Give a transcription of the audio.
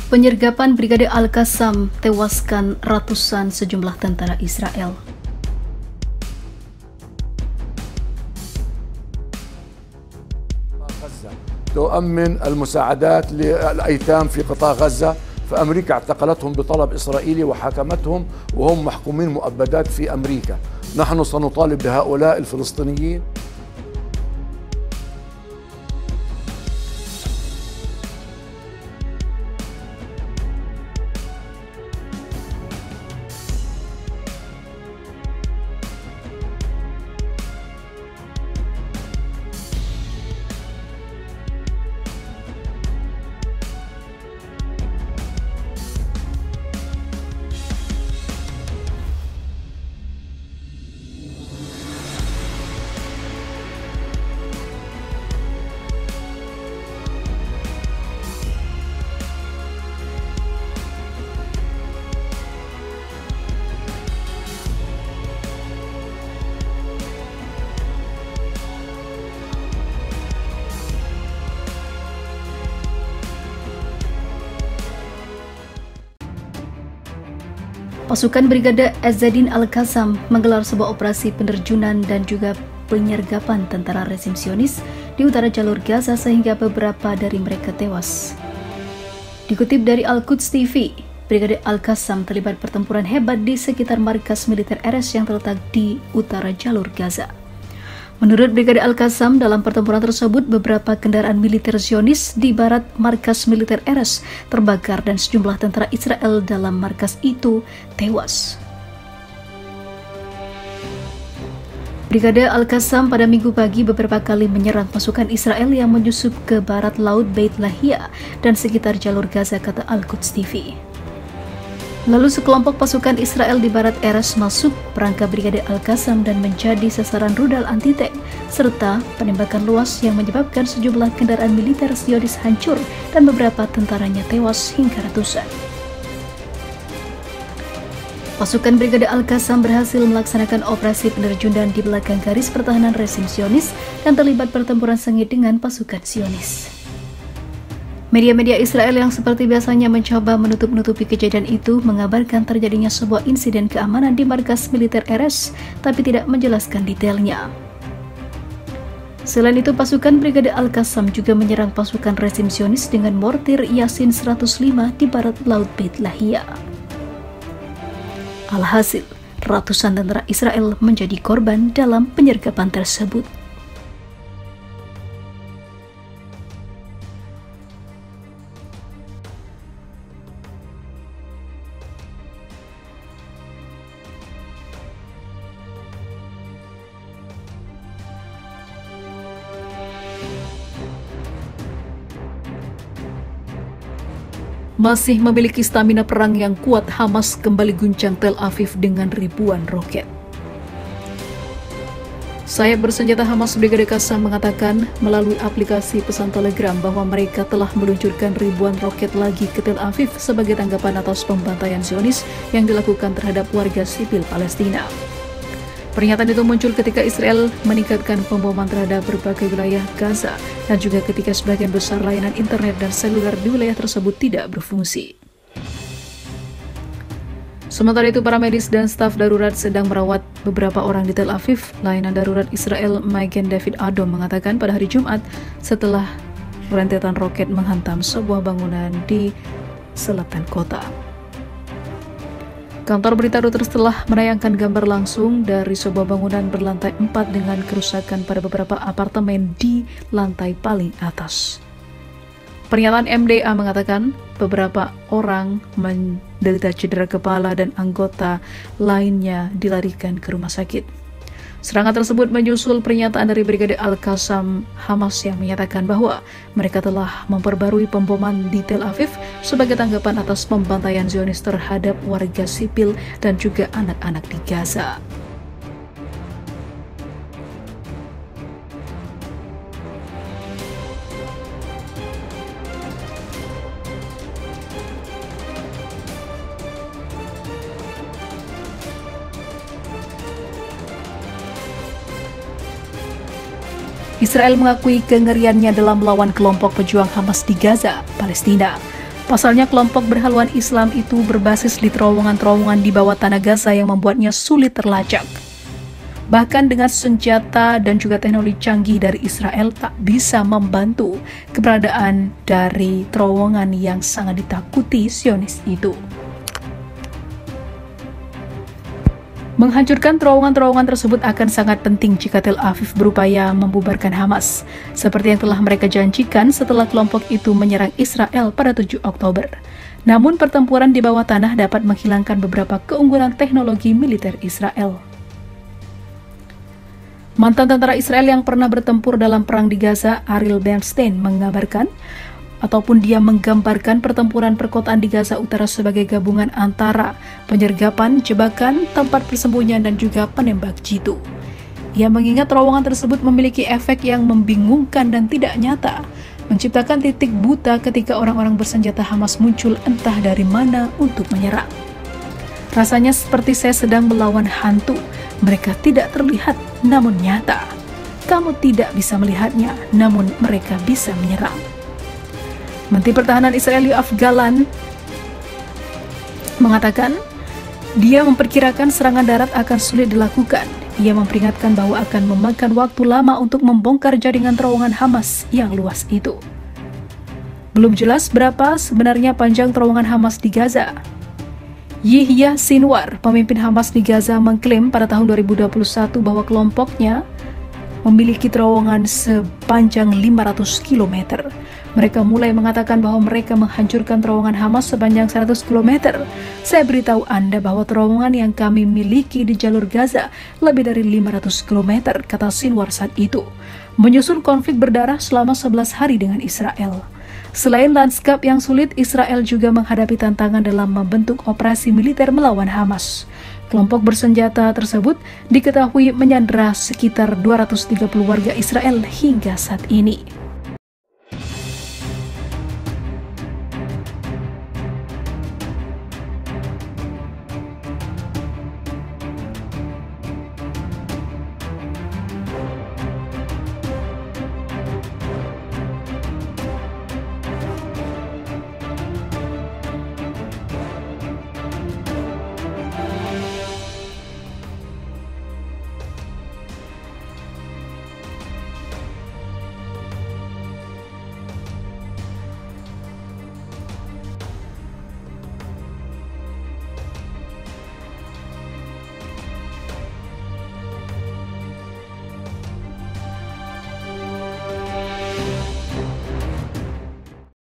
Penyergapan Brigade Al-Qassam tewaskan ratusan sejumlah tentara Israel. تؤمن المساعدات للأيتام في قطاع غزة، فأمريكا اعتقلتهم بطلب إسرائيلي وحاكمتهم وهم محكومين مؤبدات في أمريكا. نحن سنطالب بهؤلاء الفلسطينيين. Pasukan Brigade Izzuddin Al-Qassam menggelar sebuah operasi penerjunan dan juga penyergapan tentara rezim Zionis di utara jalur Gaza sehingga beberapa dari mereka tewas. Dikutip dari Al-Quds TV, Brigade Al-Qassam terlibat pertempuran hebat di sekitar markas militer Erez yang terletak di utara jalur Gaza. Menurut Brigade Al-Qassam, dalam pertempuran tersebut beberapa kendaraan militer Zionis di barat markas militer Erez terbakar dan sejumlah tentara Israel dalam markas itu tewas. Brigade Al-Qassam pada Minggu pagi beberapa kali menyerang pasukan Israel yang menyusup ke barat laut Beit Lahia dan sekitar jalur Gaza, kata Al-Quds TV. Lalu sekelompok pasukan Israel di barat Erez masuk perangkap Brigade Al-Qassam dan menjadi sasaran rudal anti-tank serta penembakan luas yang menyebabkan sejumlah kendaraan militer Zionis hancur dan beberapa tentaranya tewas hingga ratusan. Pasukan Brigade Al-Qassam berhasil melaksanakan operasi penerjunan di belakang garis pertahanan rezim Zionis dan terlibat pertempuran sengit dengan pasukan Zionis. Media-media Israel yang seperti biasanya mencoba menutup-nutupi kejadian itu mengabarkan terjadinya sebuah insiden keamanan di markas militer Erez, tapi tidak menjelaskan detailnya. Selain itu, pasukan Brigade Al-Qassam juga menyerang pasukan rezim Zionis dengan mortir Yasin 105 di barat laut Beit Lahia. Alhasil, ratusan tentara Israel menjadi korban dalam penyergapan tersebut. Masih memiliki stamina perang yang kuat, Hamas kembali guncang Tel Aviv dengan ribuan roket. Sayap bersenjata Hamas Brigade Qassam mengatakan melalui aplikasi pesan Telegram bahwa mereka telah meluncurkan ribuan roket lagi ke Tel Aviv sebagai tanggapan atas pembantaian Zionis yang dilakukan terhadap warga sipil Palestina. Pernyataan itu muncul ketika Israel meningkatkan pemboman terhadap berbagai wilayah Gaza dan juga ketika sebagian besar layanan internet dan seluler di wilayah tersebut tidak berfungsi. Sementara itu, para medis dan staf darurat sedang merawat beberapa orang di Tel Aviv. Layanan darurat Israel Magen David Adom mengatakan pada hari Jumat setelah rentetan roket menghantam sebuah bangunan di selatan kota. Kantor berita Reuters telah menayangkan gambar langsung dari sebuah bangunan berlantai 4 dengan kerusakan pada beberapa apartemen di lantai paling atas. Pernyataan MDA mengatakan beberapa orang menderita cedera kepala dan anggota lainnya dilarikan ke rumah sakit. Serangan tersebut menyusul pernyataan dari Brigade Al-Qassam Hamas yang menyatakan bahwa mereka telah memperbarui pemboman di Tel Aviv sebagai tanggapan atas pembantaian Zionis terhadap warga sipil dan juga anak-anak di Gaza. Israel mengakui kengeriannya dalam melawan kelompok pejuang Hamas di Gaza, Palestina. Pasalnya kelompok berhaluan Islam itu berbasis di terowongan-terowongan di bawah tanah Gaza yang membuatnya sulit terlacak. Bahkan dengan senjata dan juga teknologi canggih dari Israel tak bisa membantu keberadaan dari terowongan yang sangat ditakuti Zionis itu. Menghancurkan terowongan-terowongan tersebut akan sangat penting jika Tel Aviv berupaya membubarkan Hamas, seperti yang telah mereka janjikan setelah kelompok itu menyerang Israel pada 7 Oktober. Namun pertempuran di bawah tanah dapat menghilangkan beberapa keunggulan teknologi militer Israel. Mantan tentara Israel yang pernah bertempur dalam perang di Gaza, Ariel Bernstein, menggambarkan pertempuran perkotaan di Gaza Utara sebagai gabungan antara penyergapan, jebakan, tempat persembunyian, dan juga penembak jitu. Ia mengingat terowongan tersebut memiliki efek yang membingungkan dan tidak nyata, menciptakan titik buta ketika orang-orang bersenjata Hamas muncul entah dari mana untuk menyerang. Rasanya seperti saya sedang melawan hantu. Mereka tidak terlihat, namun nyata. Kamu tidak bisa melihatnya, namun mereka bisa menyerang. Menteri Pertahanan Israel Yoav Gallant mengatakan, dia memperkirakan serangan darat akan sulit dilakukan. Ia memperingatkan bahwa akan memakan waktu lama untuk membongkar jaringan terowongan Hamas yang luas itu. Belum jelas berapa sebenarnya panjang terowongan Hamas di Gaza. Yihya Sinwar, pemimpin Hamas di Gaza, mengklaim pada tahun 2021 bahwa kelompoknya memiliki terowongan sepanjang 500 km. Mereka mulai mengatakan bahwa mereka menghancurkan terowongan Hamas sepanjang 100 km. Saya beritahu Anda bahwa terowongan yang kami miliki di jalur Gaza lebih dari 500 km, kata Sinwar saat itu, menyusul konflik berdarah selama 11 hari dengan Israel. Selain lanskap yang sulit, Israel juga menghadapi tantangan dalam membentuk operasi militer melawan Hamas. Kelompok bersenjata tersebut diketahui menyandera sekitar 230 warga Israel hingga saat ini.